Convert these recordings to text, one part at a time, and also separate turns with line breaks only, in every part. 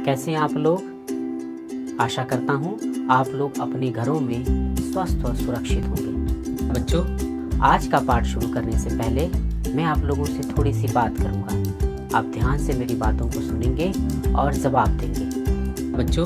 कैसे हैं आप लोग। आशा करता हूँ आप लोग अपने घरों में स्वस्थ और सुरक्षित होंगे। बच्चों, आज का पाठ शुरू करने से पहले मैं आप लोगों से थोड़ी सी बात करूँगा। आप ध्यान से मेरी बातों को सुनेंगे और जवाब देंगे। बच्चों,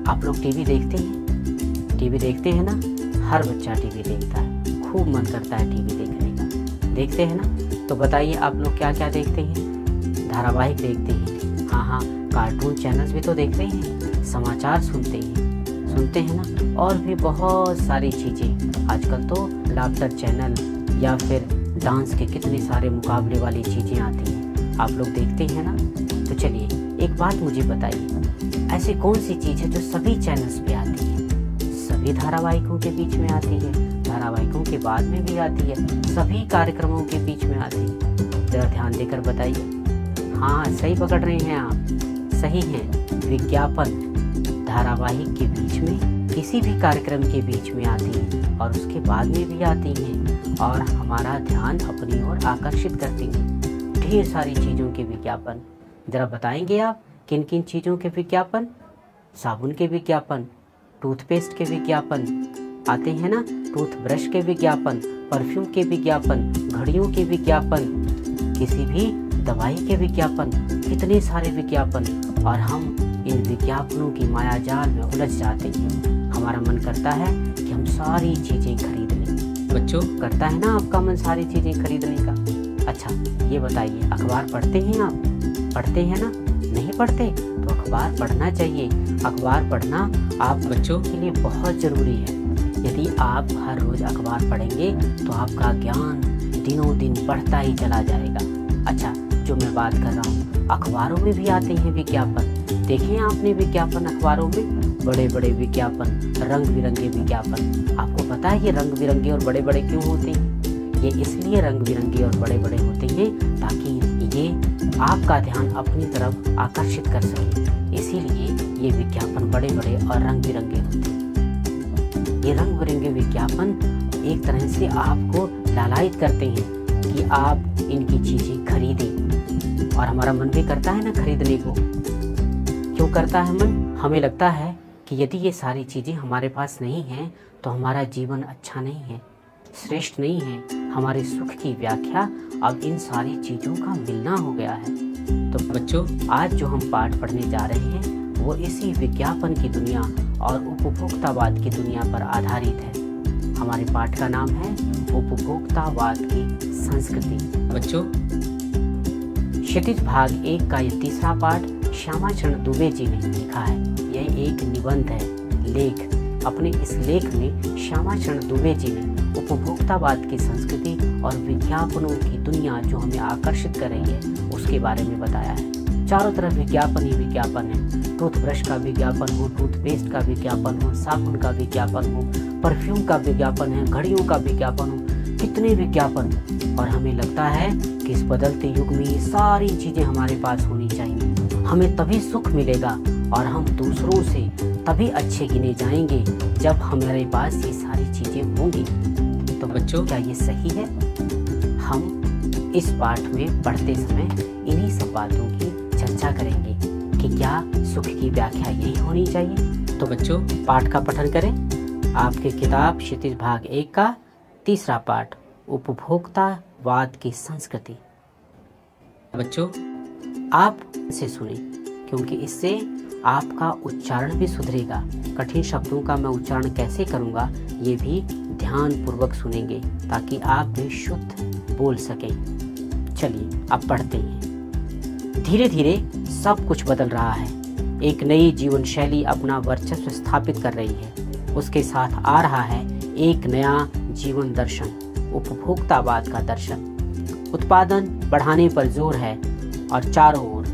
आप लोग टीवी देखते हैं? टीवी देखते हैं ना? हर बच्चा टीवी देखता है, खूब मन करता है टीवी देखने का। देखते हैं ना? तो बताइए आप लोग क्या क्या देखते हैं? धारावाहिक देखते हैं, हाँ, कार्टून चैनल्स भी तो देखते हैं, समाचार सुनते हैं ना, और भी बहुत सारी चीज़ें। आजकल तो लाफ्टर चैनल या फिर डांस के कितने सारे मुकाबले वाली चीज़ें आती हैं, आप लोग देखते हैं ना। तो चलिए एक बात मुझे बताइए, ऐसी कौन सी चीज़ है जो सभी चैनल्स पे आती है, सभी धारावाहिकों के बीच में आती है, धारावाहिकों के बाद में भी आती है, सभी कार्यक्रमों के बीच में आती है? ज़रा ध्यान देकर बताइए। हाँ, सही पकड़ रहे हैं आप, सही हैं। विज्ञापन धारावाहिक के बीच में, किसी भी कार्यक्रम के बीच में आती हैं और उसके बाद में भी आती हैं और हमारा ध्यान अपनी ओर आकर्षित करती हैं। ढेर सारी चीज़ों के विज्ञापन। ज़रा बताएंगे आप किन किन चीज़ों के विज्ञापन? साबुन के विज्ञापन, टूथपेस्ट के विज्ञापन आते हैं ना, टूथब्रश के विज्ञापन, परफ्यूम के विज्ञापन, घड़ियों के विज्ञापन, किसी भी दवाई के विज्ञापन, कितने सारे विज्ञापन। और हम इन विज्ञापनों की मायाजाल में उलझ जाते हैं। हमारा मन करता है कि हम सारी चीज़ें खरीद लें। बच्चों, करता है ना आपका मन सारी चीज़ें खरीदने का? अच्छा, ये बताइए, अखबार पढ़ते हैं आप? पढ़ते हैं ना? नहीं पढ़ते तो अखबार पढ़ना चाहिए। अखबार पढ़ना आप बच्चों के लिए बहुत ज़रूरी है। यदि आप हर रोज़ अखबार पढ़ेंगे तो आपका ज्ञान दिनों दिन बढ़ता ही चला जाएगा। अच्छा, जो मैं बात कर रहा हूँ, अखबारों में भी आते हैं विज्ञापन। देखें आपने विज्ञापन अखबारों में, बड़े बड़े विज्ञापन, रंग बिरंगे विज्ञापन। आपको पता है ये रंग बिरंगे और बड़े बड़े क्यों होते हैं? ये इसलिए रंग बिरंगे और बड़े बड़े होते हैं ताकि ये आपका ध्यान अपनी तरफ आकर्षित कर सके। इसीलिए ये विज्ञापन बड़े बड़े और रंग बिरंगे होते हैं। ये रंग बिरंगे विज्ञापन एक तरह से आपको लालायित करते हैं कि आप इनकी चीज़ें खरीदें, और हमारा मन भी करता है ना खरीदने को। क्यों करता है मन? हमें लगता है कि यदि ये सारी चीज़ें हमारे पास नहीं हैं तो हमारा जीवन अच्छा नहीं है, श्रेष्ठ नहीं है। हमारे सुख की व्याख्या अब इन सारी चीज़ों का मिलना हो गया है। तो बच्चों, आज जो हम पाठ पढ़ने जा रहे हैं वो इसी विज्ञापन की दुनिया और उपभोक्तावाद की दुनिया पर आधारित है। हमारे पाठ का नाम है उपभोक्तावाद की संस्कृति। बच्चों, क्षितिज भाग 1 का ये तीसरा पाठ श्यामाचरण दुबे जी ने लिखा है। यह एक निबंध है, लेख। अपने इस लेख में श्यामाचरण दुबे जी ने उपभोक्तावाद की संस्कृति और विज्ञापनों की दुनिया जो हमें आकर्षित कर रही है उसके बारे में बताया है। चारों तरफ विज्ञापन ही विज्ञापन है। टूथब्रश का विज्ञापन हो, टूथपेस्ट का विज्ञापन हो, साबुन का विज्ञापन हो, परफ्यूम का विज्ञापन है, घड़ियों का विज्ञापन हो, कितने विज्ञापन। और हमें लगता है कि इस बदलते युग में ये सारी चीज़ें हमारे पास होनी चाहिए। हमें तभी सुख मिलेगा और हम दूसरों से तभी अच्छे गिने जाएंगे जब हमारे पास ये सारी चीज़ें होंगी। तो बच्चों, क्या ये सही है? हम इस पाठ में पढ़ते समय इन्हीं सब बातों की चर्चा करेंगे कि क्या सुख की व्याख्या यही होनी चाहिए। तो बच्चों, पाठ का पठन करें। आपकी किताब क्षितिज भाग 1 का तीसरा पाठ, उपभोक्तावाद की संस्कृति। बच्चों, आप इसे सुने क्योंकि इससे आपका उच्चारण भी सुधरेगा। कठिन शब्दों का मैं उच्चारण कैसे करूँगा ये भी ध्यान पूर्वक सुनेंगे ताकि आप भी शुद्ध बोल सकें। चलिए अब पढ़ते हैं। धीरे धीरे सब कुछ बदल रहा है। एक नई जीवन शैली अपना वर्चस्व स्थापित कर रही है। उसके साथ आ रहा है एक नया जीवन दर्शन, उपभोक्तावाद का दर्शन। उत्पादन बढ़ाने पर जोर है और चारों ओर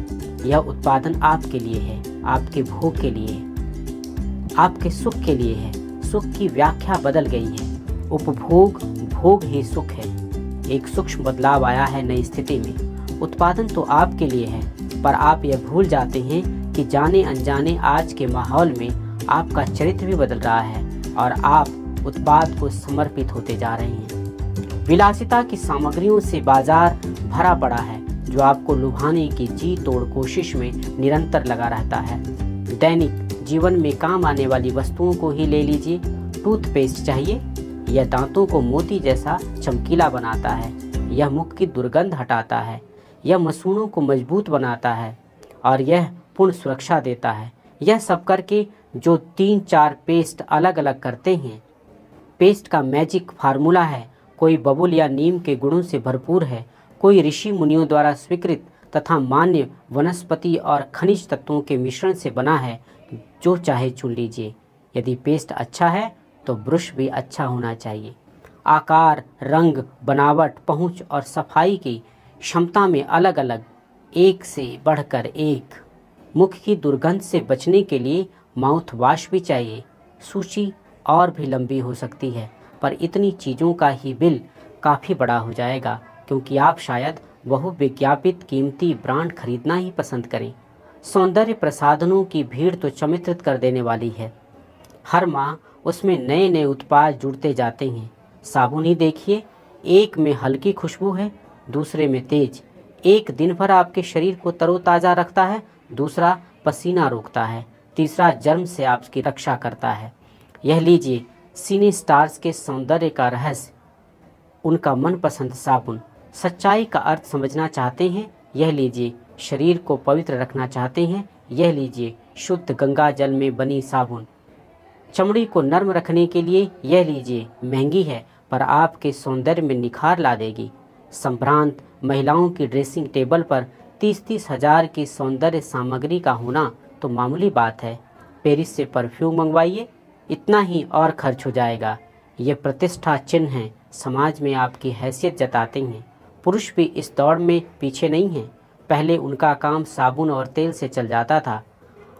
यह उत्पादन आपके लिए है, आपके भोग के लिए है, आपके सुख के लिए है। सुख की व्याख्या बदल गई है। उपभोग भोग ही सुख है। एक सूक्ष्म बदलाव आया है नई स्थिति में। उत्पादन तो आपके लिए है, पर आप यह भूल जाते हैं कि जाने अनजाने आज के माहौल में आपका चरित्र भी बदल रहा है और आप उत्पाद को समर्पित होते जा रहे हैं। विलासिता की सामग्रियों से बाजार भरा पड़ा है। जो आपको लुभाने की जी तोड़ कोशिश में निरंतर लगा रहता है। दैनिक जीवन में काम आने वाली वस्तुओं को ही ले लीजिए। टूथपेस्ट चाहिए, यह दांतों को मोती जैसा चमकीला बनाता है, यह मुख की दुर्गंध हटाता है, यह मसूड़ों को मजबूत बनाता है और यह पूर्ण सुरक्षा देता है। यह सब करके जो 3-4 पेस्ट अलग अलग करते हैं, पेस्ट का मैजिक फार्मूला है। कोई बबुल या नीम के गुणों से भरपूर है, कोई ऋषि मुनियों द्वारा स्वीकृत तथा मान्य वनस्पति और खनिज तत्वों के मिश्रण से बना है। जो चाहे चुन लीजिए। यदि पेस्ट अच्छा है तो ब्रश भी अच्छा होना चाहिए। आकार, रंग, बनावट, पहुंच और सफाई की क्षमता में अलग अलग, एक से बढ़कर एक। मुख की दुर्गंध से बचने के लिए माउथ वॉश भी चाहिए। सूची और भी लंबी हो सकती है, पर इतनी चीज़ों का ही बिल काफ़ी बड़ा हो जाएगा, क्योंकि आप शायद बहुविज्ञापित कीमती ब्रांड खरीदना ही पसंद करें। सौंदर्य प्रसाधनों की भीड़ तो चमत्कृत कर देने वाली है। हर माह उसमें नए नए उत्पाद जुड़ते जाते हैं। साबुन ही देखिए, एक में हल्की खुशबू है, दूसरे में तेज। एक दिन भर आपके शरीर को तरोताज़ा रखता है, दूसरा पसीना रोकता है, तीसरा जर्म से आपकी रक्षा करता है। यह लीजिए सिने स्टार्स के सौंदर्य का रहस्य, उनका मनपसंद साबुन। सच्चाई का अर्थ समझना चाहते हैं, यह लीजिए। शरीर को पवित्र रखना चाहते हैं, यह लीजिए शुद्ध गंगा जल में बनी साबुन। चमड़ी को नर्म रखने के लिए यह लीजिए। महंगी है पर आपके सौंदर्य में निखार ला देगी। संभ्रांत महिलाओं की ड्रेसिंग टेबल पर 30-30 हज़ार की सौंदर्य सामग्री का होना तो मामूली बात है। पेरिस से परफ्यूम मंगवाइए, इतना ही और खर्च हो जाएगा। ये प्रतिष्ठा चिन्ह हैं, समाज में आपकी हैसियत जताते हैं। पुरुष भी इस दौड़ में पीछे नहीं हैं। पहले उनका काम साबुन और तेल से चल जाता था,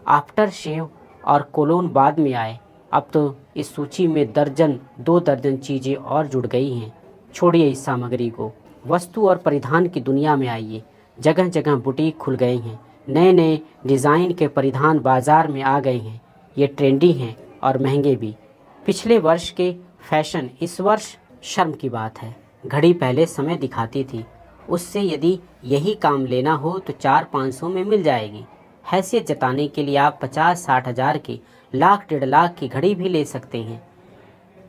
आफ्टर शेव और कोलोन बाद में आए। अब तो इस सूची में दर्जन 2 दर्जन चीज़ें और जुड़ गई हैं। छोड़िए इस सामग्री को, वस्तु और परिधान की दुनिया में आइए। जगह जगह बुटीक खुल गए हैं, नए नए डिज़ाइन के परिधान बाज़ार में आ गए हैं। ये ट्रेंडी हैं और महंगे भी। पिछले वर्ष के फैशन इस वर्ष शर्म की बात है। घड़ी पहले समय दिखाती थी, उससे यदि यही काम लेना हो तो 400-500 में मिल जाएगी। हैसियत जताने के लिए आप 50-60 हज़ार की, लाख 1.5 लाख की घड़ी भी ले सकते हैं।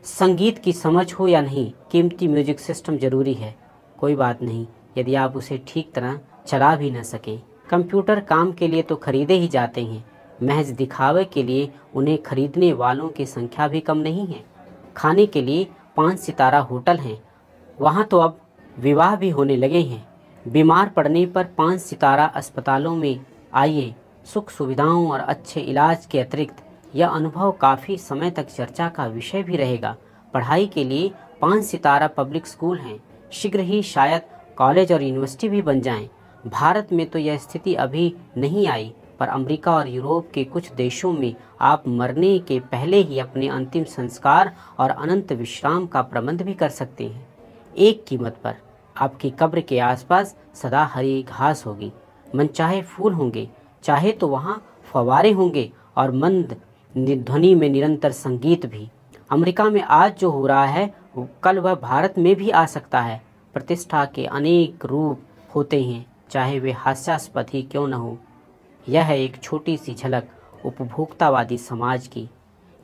संगीत की समझ हो या नहीं, कीमती म्यूजिक सिस्टम ज़रूरी है। कोई बात नहीं यदि आप उसे ठीक तरह चला भी न सकें। कंप्यूटर काम के लिए तो खरीदे ही जाते हैं, महज दिखावे के लिए उन्हें खरीदने वालों की संख्या भी कम नहीं है। खाने के लिए 5 सितारा होटल हैं, वहाँ तो अब विवाह भी होने लगे हैं। बीमार पड़ने पर 5 सितारा अस्पतालों में आइए। सुख सुविधाओं और अच्छे इलाज के अतिरिक्त यह अनुभव काफ़ी समय तक चर्चा का विषय भी रहेगा। पढ़ाई के लिए 5 सितारा पब्लिक स्कूल हैं, शीघ्र ही शायद कॉलेज और यूनिवर्सिटी भी बन जाएं। भारत में तो यह स्थिति अभी नहीं आई, पर अमेरिका और यूरोप के कुछ देशों में आप मरने के पहले ही अपने अंतिम संस्कार और अनंत विश्राम का प्रबंध भी कर सकते हैं। एक कीमत पर आपकी कब्र के आसपास सदा हरी घास होगी, मनचाहे फूल होंगे, चाहे तो वहाँ फव्वारे होंगे और मंद ध्वनि में निरंतर संगीत भी। अमेरिका में आज जो हो रहा है कल वह भारत में भी आ सकता है। प्रतिष्ठा के अनेक रूप होते हैं, चाहे वे हास्यास्पद ही क्यों न हो। यह है एक छोटी सी झलक उपभोक्तावादी समाज की।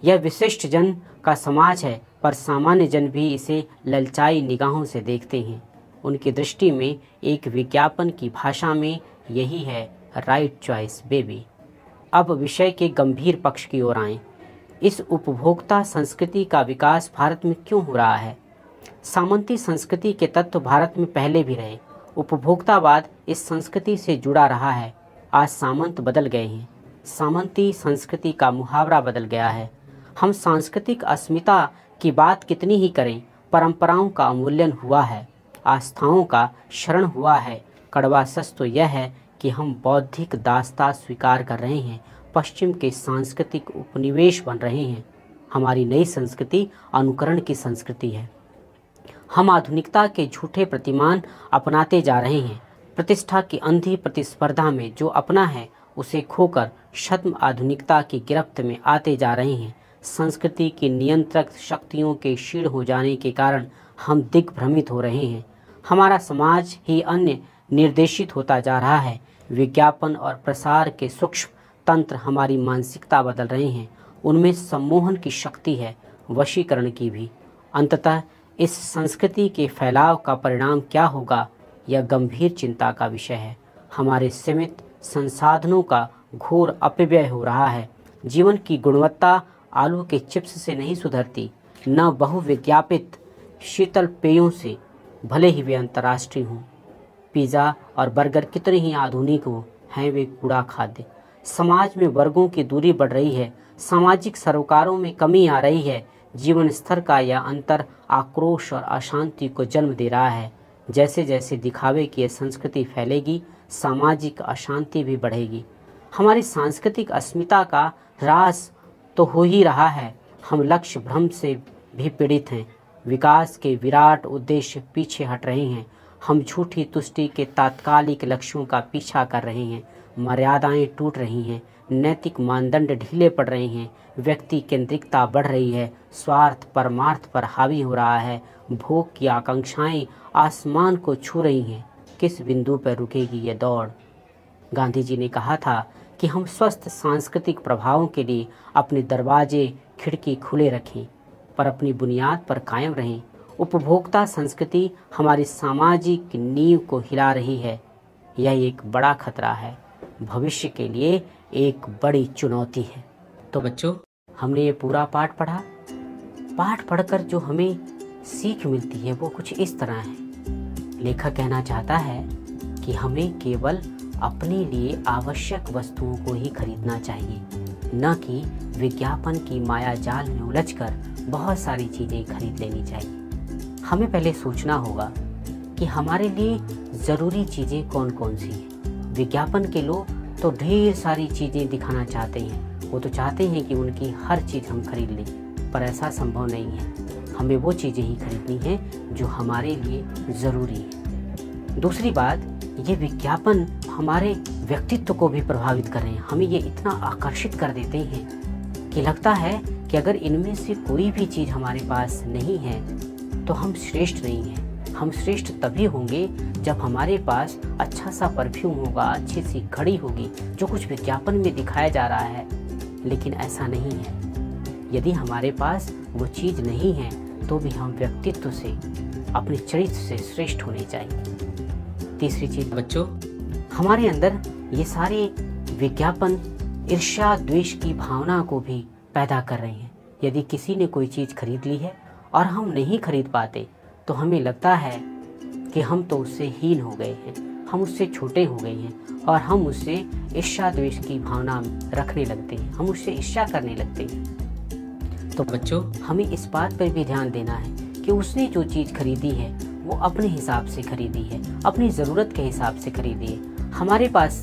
यह विशिष्ट जन का समाज है, पर सामान्य जन भी इसे ललचाई निगाहों से देखते हैं। उनकी दृष्टि में एक विज्ञापन की भाषा में यही है राइट चॉइस बेबी। अब विषय के गंभीर पक्ष की ओर आएं। इस उपभोक्ता संस्कृति का विकास भारत में क्यों हो रहा है? सामंती संस्कृति के तत्व भारत में पहले भी रहे। उपभोक्तावाद इस संस्कृति से जुड़ा रहा है। आज सामंत बदल गए हैं, सामंती संस्कृति का मुहावरा बदल गया है। हम सांस्कृतिक अस्मिता की बात कितनी ही करें, परंपराओं का अवमूल्यन हुआ है, आस्थाओं का शरण हुआ है। कड़वा सच तो यह है कि हम बौद्धिक दास्ता स्वीकार कर रहे हैं, पश्चिम के सांस्कृतिक उपनिवेश बन रहे हैं। हमारी नई संस्कृति अनुकरण की संस्कृति है। हम आधुनिकता के झूठे प्रतिमान अपनाते जा रहे हैं। प्रतिष्ठा की अंधी प्रतिस्पर्धा में जो अपना है उसे खोकर छद्म आधुनिकता की गिरफ्त में आते जा रहे हैं। संस्कृति की नियंत्रक शक्तियों के क्षीण हो जाने के कारण हम दिग्भ्रमित हो रहे हैं। हमारा समाज ही अन्य निर्देशित होता जा रहा है। विज्ञापन और प्रसार के सूक्ष्म तंत्र हमारी मानसिकता बदल रहे हैं। उनमें सम्मोहन की शक्ति है, वशीकरण की भी। अंततः इस संस्कृति के फैलाव का परिणाम क्या होगा, यह गंभीर चिंता का विषय है। हमारे सीमित संसाधनों का घोर अपव्यय हो रहा है। जीवन की गुणवत्ता आलू के चिप्स से नहीं सुधरती, न बहुविज्ञापित शीतल पेयों से, भले ही वे अंतर्राष्ट्रीय हों। पिज़्ज़ा और बर्गर कितने ही आधुनिक हों, हैं वे कूड़ा खाद्य। समाज में वर्गों की दूरी बढ़ रही है, सामाजिक सरोकारों में कमी आ रही है। जीवन स्तर का यह अंतर आक्रोश और अशांति को जन्म दे रहा है। जैसे जैसे दिखावे की यह संस्कृति फैलेगी, सामाजिक अशांति भी बढ़ेगी। हमारी सांस्कृतिक अस्मिता का ह्रास तो हो ही रहा है। हम लक्ष्य भ्रम से भी पीड़ित हैं। विकास के विराट उद्देश्य पीछे हट रहे हैं। हम झूठी तुष्टि के तात्कालिक लक्ष्यों का पीछा कर रहे हैं। मर्यादाएं टूट रही हैं, नैतिक मानदंड ढीले पड़ रहे हैं, व्यक्ति केंद्रिकता बढ़ रही है, स्वार्थ परमार्थ पर हावी हो रहा है, भोग की आकांक्षाएं आसमान को छू रही हैं। किस बिंदु पर रुकेगी ये दौड़? गांधी जी ने कहा था कि हम स्वस्थ सांस्कृतिक प्रभावों के लिए अपने दरवाजे खिड़की खुले रखें, पर अपनी बुनियाद पर कायम रहें। उपभोक्ता संस्कृति हमारी सामाजिक नींव को हिला रही है। यह एक बड़ा खतरा है, भविष्य के लिए एक बड़ी चुनौती है। तो बच्चों, हमने ये पूरा पाठ पढ़ा। पाठ पढ़कर जो हमें सीख मिलती है वो कुछ इस तरह है। लेखक कहना चाहता है कि हमें केवल अपने लिए आवश्यक वस्तुओं को ही खरीदना चाहिए, न कि विज्ञापन की माया जाल में उलझकर बहुत सारी चीज़ें खरीद लेनी चाहिए। हमें पहले सोचना होगा कि हमारे लिए ज़रूरी चीज़ें कौन कौन सी हैं। विज्ञापन के लोग तो ढेर सारी चीज़ें दिखाना चाहते हैं। वो तो चाहते हैं कि उनकी हर चीज़ हम खरीद लें, पर ऐसा संभव नहीं है। हमें वो चीज़ें ही खरीदनी हैं जो हमारे लिए ज़रूरी है। दूसरी बात, ये विज्ञापन हमारे व्यक्तित्व को भी प्रभावित कर रहे हैं। हमें ये इतना आकर्षित कर देते हैं कि लगता है कि अगर इनमें से कोई भी चीज़ हमारे पास नहीं है तो हम श्रेष्ठ नहीं हैं। हम श्रेष्ठ तभी होंगे जब हमारे पास अच्छा सा परफ्यूम होगा, अच्छी सी घड़ी होगी, जो कुछ विज्ञापन में दिखाया जा रहा है। लेकिन ऐसा नहीं है। यदि हमारे पास वो चीज़ नहीं है तो भी हम व्यक्तित्व से, अपने चरित्र से श्रेष्ठ होने चाहिए। तीसरी चीज़ बच्चों, हमारे अंदर ये सारे विज्ञापन ईर्ष्या द्वेष की भावना को भी पैदा कर रहे हैं। यदि किसी ने कोई चीज़ खरीद ली है और हम नहीं खरीद पाते तो हमें लगता है कि हम तो उससे हीन हो गए हैं, हम उससे छोटे हो गए हैं, और हम उससे ईर्ष्या द्वेष की भावना रखने लगते हैं, हम उससे ईर्ष्या करने लगते हैं। तो बच्चों, हमें इस बात पर भी ध्यान देना है कि उसने जो चीज़ खरीदी है वो अपने हिसाब से खरीदी है, अपनी ज़रूरत के हिसाब से खरीदी है। हमारे पास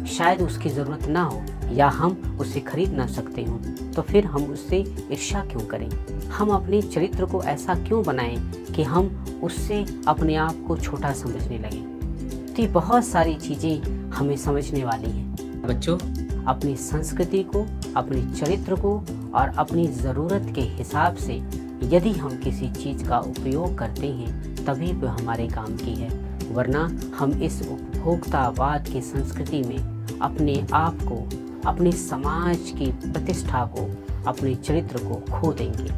शायद उसकी ज़रूरत ना हो या हम उसे खरीद ना सकते हों, तो फिर हम उससे ईर्ष्या क्यों करें? हम अपने चरित्र को ऐसा क्यों बनाएं कि हम उससे अपने आप को छोटा समझने लगें? तो ये बहुत सारी चीज़ें हमें समझने वाली हैं। बच्चों, अपनी संस्कृति को, अपने चरित्र को और अपनी ज़रूरत के हिसाब से यदि हम किसी चीज़ का उपयोग करते हैं तभी वह हमारे काम की है, वरना हम इस उपभोक्तावाद की संस्कृति में अपने आप को, अपने समाज की प्रतिष्ठा को, अपने चरित्र को खो देंगे।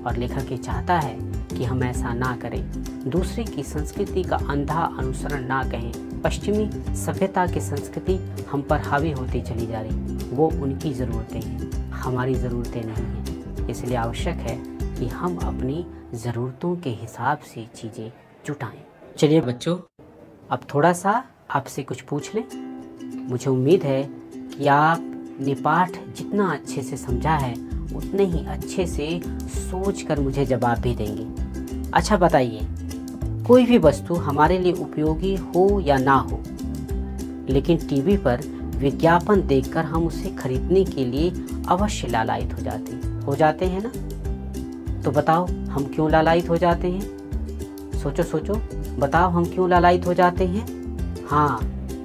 और लेखक ये चाहता है कि हम ऐसा ना करें, दूसरे की संस्कृति का अंधा अनुसरण ना कहें। पश्चिमी सभ्यता की संस्कृति हम पर हावी होती चली जा रही, वो उनकी ज़रूरतें हैं, हमारी ज़रूरतें नहीं हैं। इसलिए आवश्यक है कि हम अपनी ज़रूरतों के हिसाब से चीज़ें जुटाएं। चलिए बच्चों, अब थोड़ा सा आपसे कुछ पूछ लें। मुझे उम्मीद है कि आपने पाठ जितना अच्छे से समझा है उतने ही अच्छे से सोचकर मुझे जवाब भी देंगे। अच्छा बताइए, कोई भी वस्तु हमारे लिए उपयोगी हो या ना हो, लेकिन टीवी पर विज्ञापन देखकर हम उसे खरीदने के लिए अवश्य लालायित हो जाते हैं ना? तो बताओ हम क्यों लालायित हो जाते हैं? सोचो, बताओ हम क्यों लालायित हो जाते हैं? हाँ,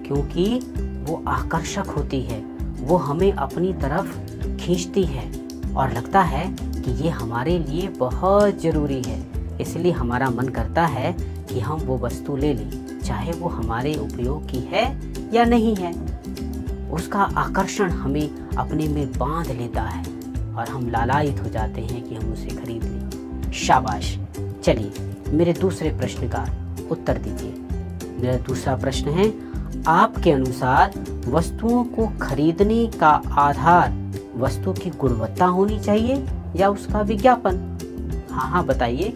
क्योंकि वो आकर्षक होती है, वो हमें अपनी तरफ खींचती है और लगता है कि ये हमारे लिए बहुत ज़रूरी है। इसलिए हमारा मन करता है कि हम वो वस्तु ले लें, चाहे वो हमारे उपयोग की है या नहीं है। उसका आकर्षण हमें अपने में बांध लेता है और हम लालायित हो जाते हैं कि हम उसे खरीद लें। शाबाश। चलिए मेरे दूसरे प्रश्न का उत्तर दीजिए। मेरा दूसरा प्रश्न है, आपके अनुसार वस्तुओं को खरीदने का आधार वस्तु की गुणवत्ता होनी चाहिए या उसका विज्ञापन? हाँ बताइए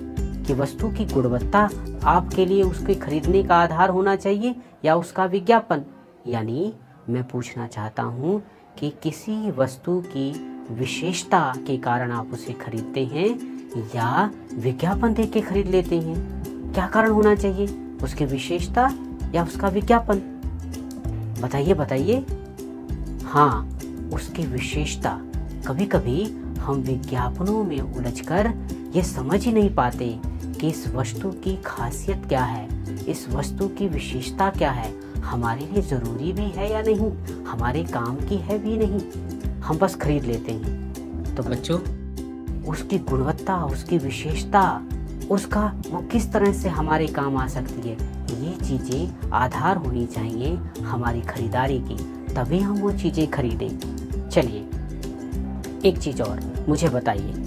कि वस्तु की गुणवत्ता आपके लिए उसके खरीदने का आधार होना चाहिए या उसका विज्ञापन। यानी मैं पूछना चाहता हूँ कि किसी वस्तु की विशेषता के कारण आप उसे खरीदते हैं या विज्ञापन देख के खरीद लेते हैं? क्या कारण होना चाहिए, उसकी विशेषता या उसका विज्ञापन? बताइए बताइए। हाँ, उसकी विशेषता। कभी कभी हम विज्ञापनों में उलझकर ये समझ ही नहीं पाते कि इस वस्तु की खासियत क्या है, इस वस्तु की विशेषता क्या है, हमारे लिए ज़रूरी भी है या नहीं, हमारे काम की है भी नहीं, हम बस खरीद लेते हैं। तो बच्चों, उसकी गुणवत्ता, उसकी विशेषता, उसका वो किस तरह से हमारे काम आ सकती है, ये चीज़ें आधार होनी चाहिए हमारी खरीदारी की, तभी हम वो चीज़ें खरीदें। चलिए एक चीज़ और मुझे बताइए,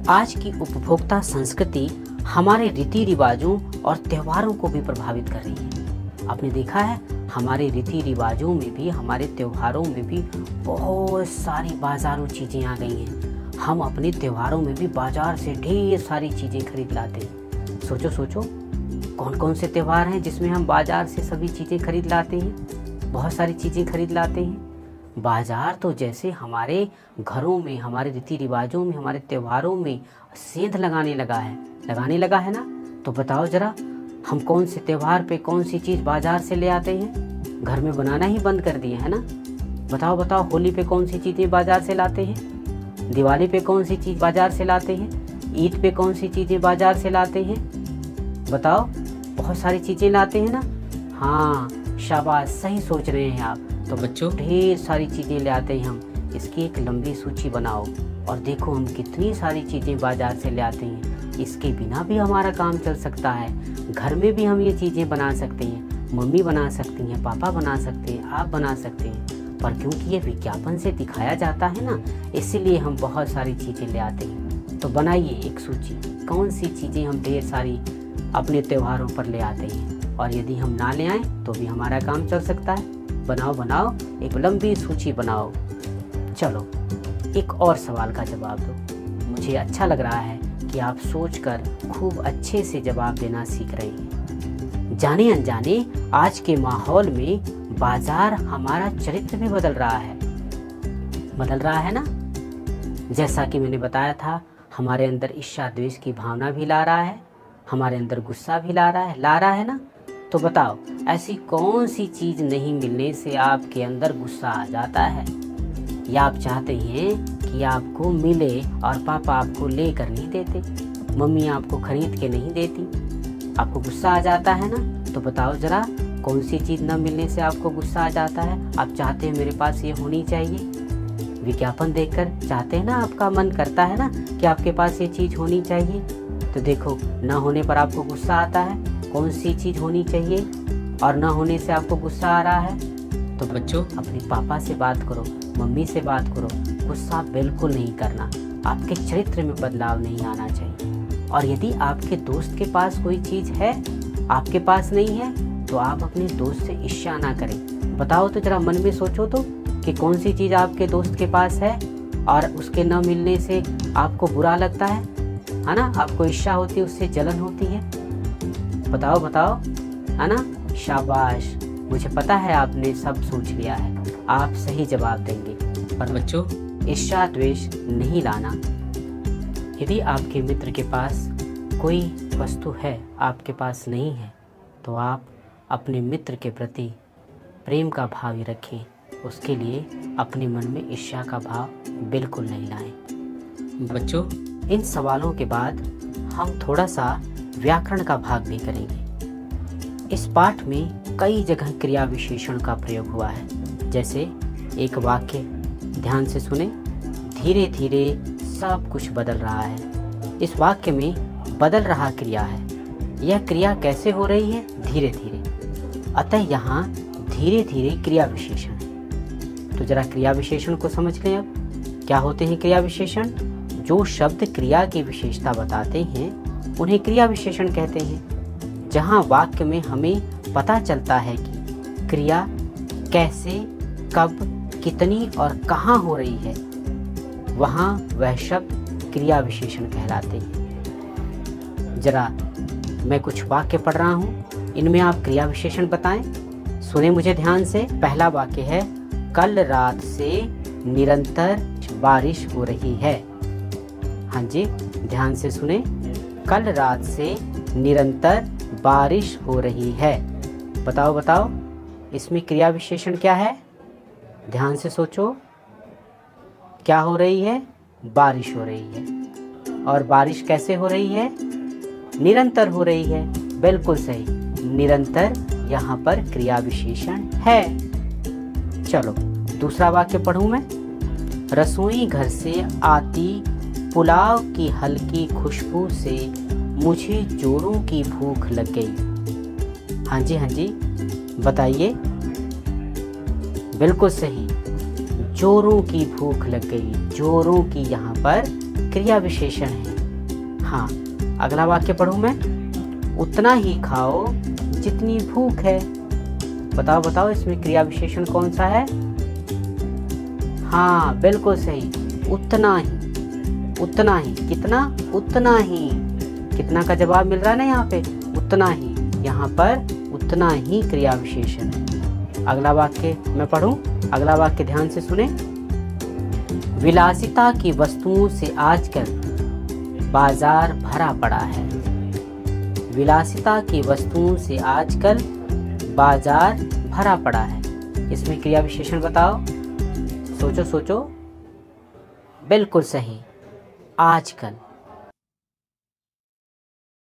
आज की उपभोक्ता संस्कृति हमारे रीति रिवाजों और त्योहारों को भी प्रभावित कर रही है। आपने देखा है, हमारे रीति रिवाजों में भी, हमारे त्योहारों में भी बहुत सारी बाजारू चीज़ें आ गई हैं। हम अपने त्योहारों में भी बाजार से ढेर सारी चीज़ें खरीद लाते हैं। सोचो सोचो, कौन कौन से त्योहार हैं जिसमें हम बाजार से सभी चीज़ें खरीद लाते हैं, बहुत सारी चीज़ें खरीद लाते हैं। बाजार तो जैसे हमारे घरों में, हमारे रीति रिवाजों में, हमारे त्योहारों में सेंध लगाने लगा है ना। तो बताओ जरा, हम कौन से त्योहार पे कौन सी चीज़ बाजार से ले आते हैं, घर में बनाना ही बंद कर दिए है ना। बताओ बताओ, होली पे कौन सी चीज़ें बाजार से लाते हैं, दिवाली पे कौन सी चीज़ बाजार से लाते हैं, ईद पे कौन सी चीज़ें बाजार से लाते हैं? बताओ, बहुत सारी चीज़ें लाते हैं ना। हाँ शाबाश, सही सोच रहे हैं आप। तो बच्चों, ढेर सारी चीज़ें ले आते हैं हम। इसकी एक लंबी सूची बनाओ और देखो हम कितनी सारी चीज़ें बाजार से ले आते हैं। इसके बिना भी हमारा काम चल सकता है। घर में भी हम ये चीज़ें बना सकते हैं, मम्मी बना सकती हैं, पापा बना सकते हैं, आप बना सकते हैं। पर क्योंकि ये विज्ञापन से दिखाया जाता है ना, इसीलिए हम बहुत सारी चीज़ें ले आते हैं। तो बनाइए एक सूची, कौन सी चीज़ें हम ढेर सारी अपने त्योहारों पर ले आते हैं, और यदि हम ना ले आएँ तो भी हमारा काम चल सकता है। बनाओ, एक लंबी सूची बनाओ। चलो एक और सवाल का जवाब दो। मुझे अच्छा लग रहा है कि आप सोचकर खूब अच्छे से जवाब देना सीख रहे हैं। जाने अनजाने आज के माहौल में बाजार हमारा चरित्र भी बदल रहा है ना। जैसा कि मैंने बताया था, हमारे अंदर ईर्ष्या द्वेष की भावना भी ला रहा है, हमारे अंदर गुस्सा भी ला रहा है ना। तो बताओ, ऐसी कौन सी चीज़ नहीं मिलने से आपके अंदर गुस्सा आ जाता है, या आप चाहते हैं कि आपको मिले और पापा आपको लेकर नहीं देते, मम्मी आपको खरीद के नहीं देती, आपको गुस्सा आ जाता है ना। तो बताओ जरा, कौन सी चीज़ न मिलने से आपको गुस्सा आ जाता है? आप चाहते हैं मेरे पास ये होनी चाहिए, विज्ञापन देखकर चाहते हैं ना, आपका मन करता है ना कि आपके पास ये चीज़ होनी चाहिए। तो देखो, न होने पर आपको गुस्सा आता है। कौन सी चीज़ होनी चाहिए और न होने से आपको गुस्सा आ रहा है? तो बच्चों, अपने पापा से बात करो, मम्मी से बात करो। गुस्सा बिल्कुल नहीं करना, आपके चरित्र में बदलाव नहीं आना चाहिए। और यदि आपके दोस्त के पास कोई चीज़ है, आपके पास नहीं है, तो आप अपने दोस्त से ईर्ष्या ना करें। बताओ तो जरा, मन में सोचो तो कि कौन सी चीज़ आपके दोस्त के पास है और उसके न मिलने से आपको बुरा लगता है ना, आपको ईर्ष्या होती है, उससे जलन होती है। बताओ, है ना। शाबाश, मुझे पता है आपने सब सोच लिया है, आप सही जवाब देंगे। पर बच्चों, ईर्ष्या द्वेष नहीं लाना। यदि आपके मित्र के पास कोई वस्तु है, आपके पास नहीं है, तो आप अपने मित्र के प्रति प्रेम का भाव ही रखें, उसके लिए अपने मन में ईर्ष्या का भाव बिल्कुल नहीं लाएं। बच्चों, इन सवालों के बाद हम थोड़ा सा व्याकरण का भाग भी करेंगे। इस पाठ में कई जगह क्रिया विशेषण का प्रयोग हुआ है। जैसे एक वाक्य, ध्यान से सुने, धीरे धीरे सब कुछ बदल रहा है। इस वाक्य में बदल रहा क्रिया है। यह क्रिया कैसे हो रही है? धीरे धीरे। अतः यहाँ धीरे धीरे क्रिया विशेषण है। तो जरा क्रिया विशेषण को समझ लें। अब क्या होते हैं क्रिया विशेषण? जो शब्द क्रिया की विशेषता बताते हैं उन्हें क्रिया विशेषण कहते हैं। जहाँ वाक्य में हमें पता चलता है कि क्रिया कैसे, कब, कितनी और कहाँ हो रही है, वहाँ वह शब्द क्रिया विशेषण कहलाते हैं। जरा मैं कुछ वाक्य पढ़ रहा हूँ, इनमें आप क्रिया विशेषण बताएं। सुने मुझे ध्यान से। पहला वाक्य है, कल रात से निरंतर बारिश हो रही है। हाँ जी, ध्यान से सुने। कल रात से निरंतर बारिश हो रही है। बताओ बताओ, इसमें क्रिया विशेषण क्या है? ध्यान से सोचो। क्या हो रही है? बारिश हो रही है। और बारिश कैसे हो रही है? निरंतर हो रही है। बिल्कुल सही, निरंतर यहाँ पर क्रिया विशेषण है। चलो दूसरा वाक्य पढ़ूं मैं। रसोई घर से आती पुलाव की हल्की खुशबू से मुझे जोरों की भूख लग गई। हाँ जी, बताइए। बिल्कुल सही, जोरों की भूख लग गई। जोरों की यहाँ पर क्रिया विशेषण है। हाँ, अगला वाक्य पढ़ूं मैं। उतना ही खाओ जितनी भूख है। बताओ बताओ, इसमें क्रिया विशेषण कौन सा है? हाँ बिल्कुल सही, उतना ही। उतना ही, कितना? उतना ही। कितना का जवाब मिल रहा है ना यहाँ पे? उतना ही। यहाँ पर उतना ही क्रिया विशेषण है। अगला वाक्य मैं पढ़ूं। अगला वाक्य ध्यान से सुने। विलासिता की वस्तुओं से आजकल बाजार भरा पड़ा है। विलासिता की वस्तुओं से आजकल बाजार भरा पड़ा है। इसमें क्रिया विशेषण बताओ। सोचो सोचो। बिल्कुल सही, आजकल।